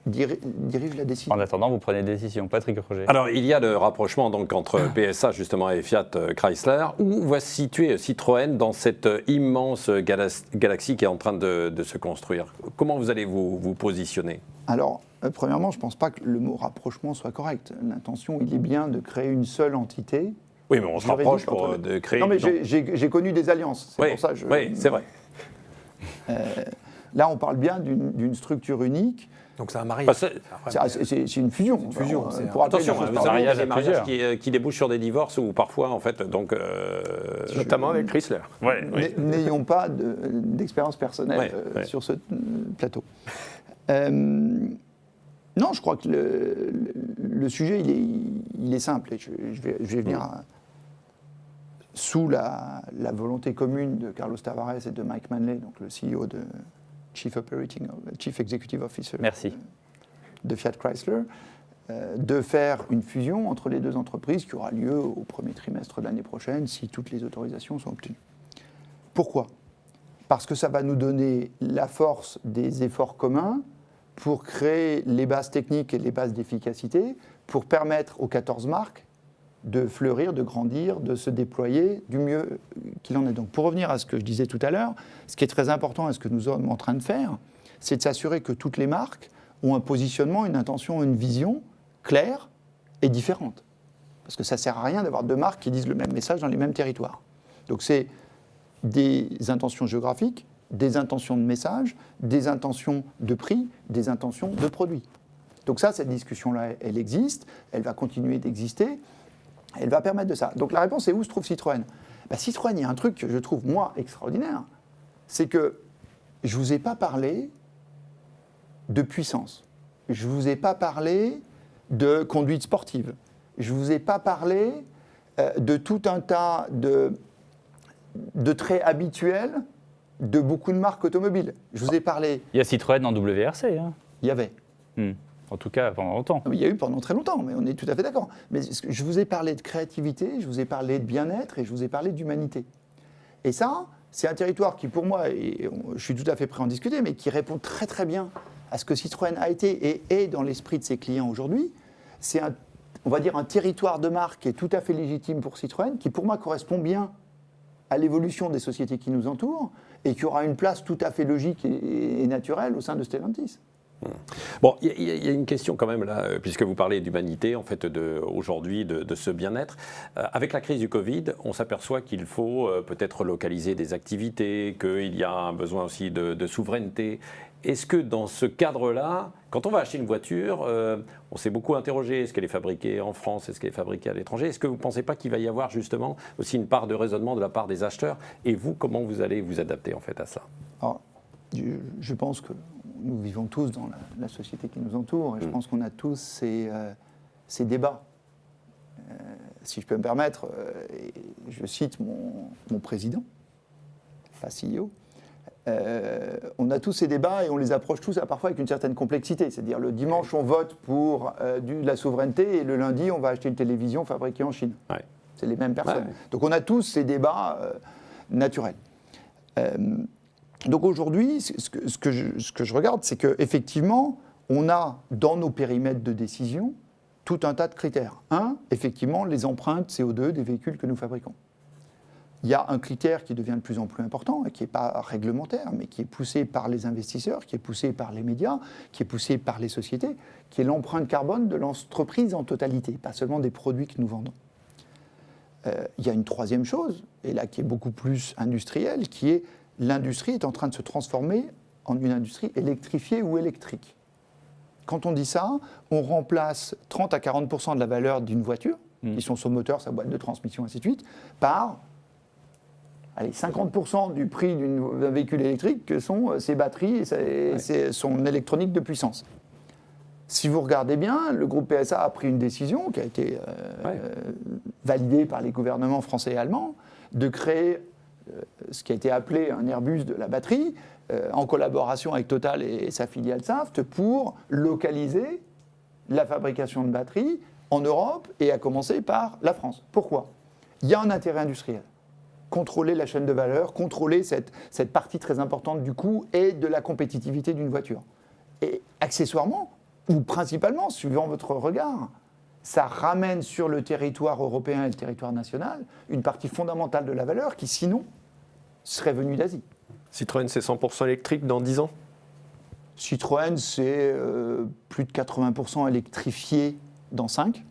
dirige la décision. En attendant, vous prenez des décisions. Patrick Roger. Alors, il y a le rapprochement donc, entre PSA justement et Fiat Chrysler. Où va se situer Citroën dans cette immense galaxie qui est en train de se construire ? Comment vous allez vous positionner ? Alors, premièrement, je ne pense pas que le mot rapprochement soit correct. L'intention, il est bien de créer une seule entité. Oui, mais on se rapproche pour de créer... Non, mais j'ai connu des alliances. C'est pour ça que Oui, c'est vrai. Là, on parle bien d'une structure unique. Donc c'est un mariage. C'est une fusion. Une fusion. Attention, vous avez des mariages qui débouchent sur des divorces ou parfois, en fait, donc... Notamment avec Chrysler. N'ayons pas d'expérience personnelle sur ce plateau. Non, je crois que le sujet, il est simple. Et je vais venir sous la volonté commune de Carlos Tavares et de Mike Manley, donc le CEO de Chief Executive Officer de Fiat Chrysler, de faire une fusion entre les deux entreprises qui aura lieu au premier trimestre de l'année prochaine si toutes les autorisations sont obtenues. Pourquoi ? Parce que ça va nous donner la force des efforts communs pour créer les bases techniques et les bases d'efficacité, pour permettre aux 14 marques de fleurir, de grandir, de se déployer du mieux qu'il en est. Donc pour revenir à ce que je disais tout à l'heure, ce qui est très important et ce que nous sommes en train de faire, c'est de s'assurer que toutes les marques ont un positionnement, une intention, une vision claire et différente. Parce que ça ne sert à rien d'avoir 2 marques qui disent le même message dans les mêmes territoires. Donc c'est des intentions géographiques, des intentions de message, des intentions de prix, des intentions de produits. Donc ça, cette discussion-là, elle existe, elle va continuer d'exister, elle va permettre de ça. Donc la réponse est où se trouve Citroën ? Citroën, il y a un truc que je trouve, moi, extraordinaire, c'est que je ne vous ai pas parlé de puissance, je ne vous ai pas parlé de conduite sportive, je ne vous ai pas parlé de tout un tas de traits habituels de beaucoup de marques automobiles. Je vous ai parlé... Il y a Citroën en WRC. Hein. Il y avait. En tout cas, pendant longtemps. Il y a eu pendant très longtemps, mais on est tout à fait d'accord. Mais je vous ai parlé de créativité, je vous ai parlé de bien-être et je vous ai parlé d'humanité. Et ça, c'est un territoire qui, pour moi, et je suis tout à fait prêt à en discuter, mais qui répond très très bien à ce que Citroën a été et est dans l'esprit de ses clients aujourd'hui. C'est, on va dire, un territoire de marque qui est tout à fait légitime pour Citroën, qui pour moi correspond bien à l'évolution des sociétés qui nous entourent et qui aura une place tout à fait logique et naturelle au sein de Stellantis. Bon, il y a une question quand même là, puisque vous parlez d'humanité, en fait, aujourd'hui, de ce bien-être. Avec la crise du Covid, on s'aperçoit qu'il faut peut-être relocaliser des activités, qu'il y a un besoin aussi de souveraineté. Est-ce que dans ce cadre-là, quand on va acheter une voiture, on s'est beaucoup interrogé, est-ce qu'elle est fabriquée en France, est-ce qu'elle est fabriquée à l'étranger? Est-ce que vous ne pensez pas qu'il va y avoir justement aussi une part de raisonnement de la part des acheteurs? Et vous, comment vous allez vous adapter en fait à ça? Alors, je pense que nous vivons tous dans la société qui nous entoure et je pense qu'on a tous ces débats. Si je peux me permettre, je cite mon président, pas CEO, on a tous ces débats et on les approche tous parfois avec une certaine complexité. C'est-à-dire le dimanche, on vote pour de la souveraineté et le lundi, on va acheter une télévision fabriquée en Chine. Ouais. C'est les mêmes personnes. Ouais. Donc on a tous ces débats naturels. Donc aujourd'hui, ce que je regarde, c'est qu'effectivement, on a dans nos périmètres de décision tout un tas de critères. Un, effectivement, les empreintes CO2 des véhicules que nous fabriquons. Il y a un critère qui devient de plus en plus important, et qui n'est pas réglementaire, mais qui est poussé par les investisseurs, qui est poussé par les médias, qui est poussé par les sociétés, qui est l'empreinte carbone de l'entreprise en totalité, pas seulement des produits que nous vendons. Il y a une troisième chose, et là qui est beaucoup plus industrielle, qui est l'industrie est en train de se transformer en une industrie électrifiée ou électrique. Quand on dit ça, on remplace 30 à 40% de la valeur d'une voiture, qui sont son moteur, sa boîte de transmission, ainsi de suite, par 50% du prix d'un véhicule électrique que sont ses batteries et son électronique de puissance. Si vous regardez bien, le groupe PSA a pris une décision qui a été validée par les gouvernements français et allemands de créer ce qui a été appelé un Airbus de la batterie, en collaboration avec Total et sa filiale Saft, pour localiser la fabrication de batteries en Europe et à commencer par la France. Pourquoi ? Il y a un intérêt industriel. Contrôler la chaîne de valeur, contrôler cette partie très importante du coût et de la compétitivité d'une voiture. Et accessoirement, ou principalement, suivant votre regard, ça ramène sur le territoire européen et le territoire national une partie fondamentale de la valeur qui, sinon, serait venue d'Asie. Citroën, c'est 100% électrique dans 10 ans ? Citroën, c'est plus de 80% électrifié dans 5,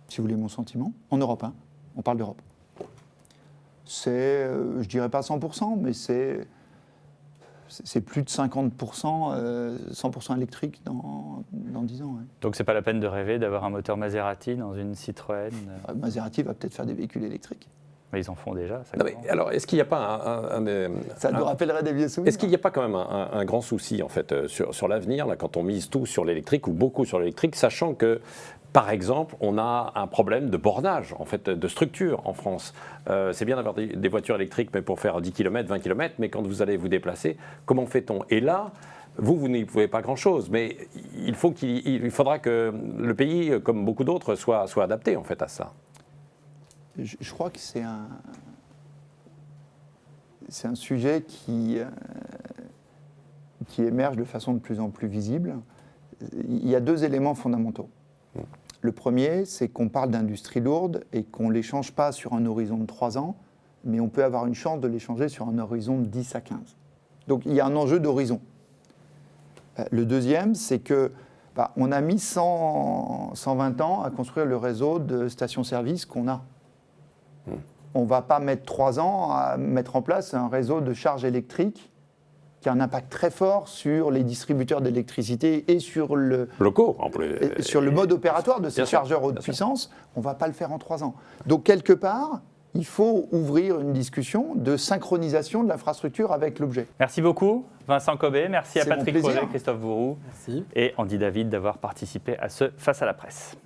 si vous voulez mon sentiment, en Europe. Hein. On parle d'Europe. C'est, je dirais pas 100%, mais c'est plus de 50%, 100% électrique dans 10 ans. Ouais. Donc c'est pas la peine de rêver d'avoir un moteur Maserati dans une Citroën Maserati va peut-être faire des véhicules électriques. Mais ils en font déjà. Ça non mais alors, est-ce qu'il n'y a pas ça nous rappellerait des vieux souvenirs. Est-ce qu'il n'y a pas quand même un grand souci en fait sur l'avenir là, quand on mise tout sur l'électrique ou beaucoup sur l'électrique, sachant que par exemple, on a un problème de bornage, en fait, de structure en France. C'est bien d'avoir des voitures électriques, mais pour faire 10 km, 20 km, mais quand vous allez vous déplacer, comment fait-on ? Et là, vous n'y pouvez pas grand-chose, mais il faudra que le pays, comme beaucoup d'autres, soit adapté en fait à ça. Je crois que c'est un sujet qui émerge de façon de plus en plus visible. Il y a deux éléments fondamentaux. Le premier, c'est qu'on parle d'industrie lourde et qu'on ne l'échange pas sur un horizon de 3 ans, mais on peut avoir une chance de l'échanger sur un horizon de 10 à 15. Donc il y a un enjeu d'horizon. Le deuxième, c'est que on a mis 120 ans à construire le réseau de stations-service qu'on a. on ne va pas mettre 3 ans à mettre en place un réseau de charge électrique qui a un impact très fort sur les distributeurs d'électricité et sur le, Locaux, en plus. et sur le mode opératoire de ces Bien sûr, chargeurs haute bien sûr. puissance. On ne va pas le faire en 3 ans. Donc, quelque part, il faut ouvrir une discussion de synchronisation de l'infrastructure avec l'objet. Merci beaucoup, Vincent Cobé. Merci à C'est mon Patrick plaisir. Paulet, Christophe Bourou Merci. et Andy David d'avoir participé à ce Face à la presse.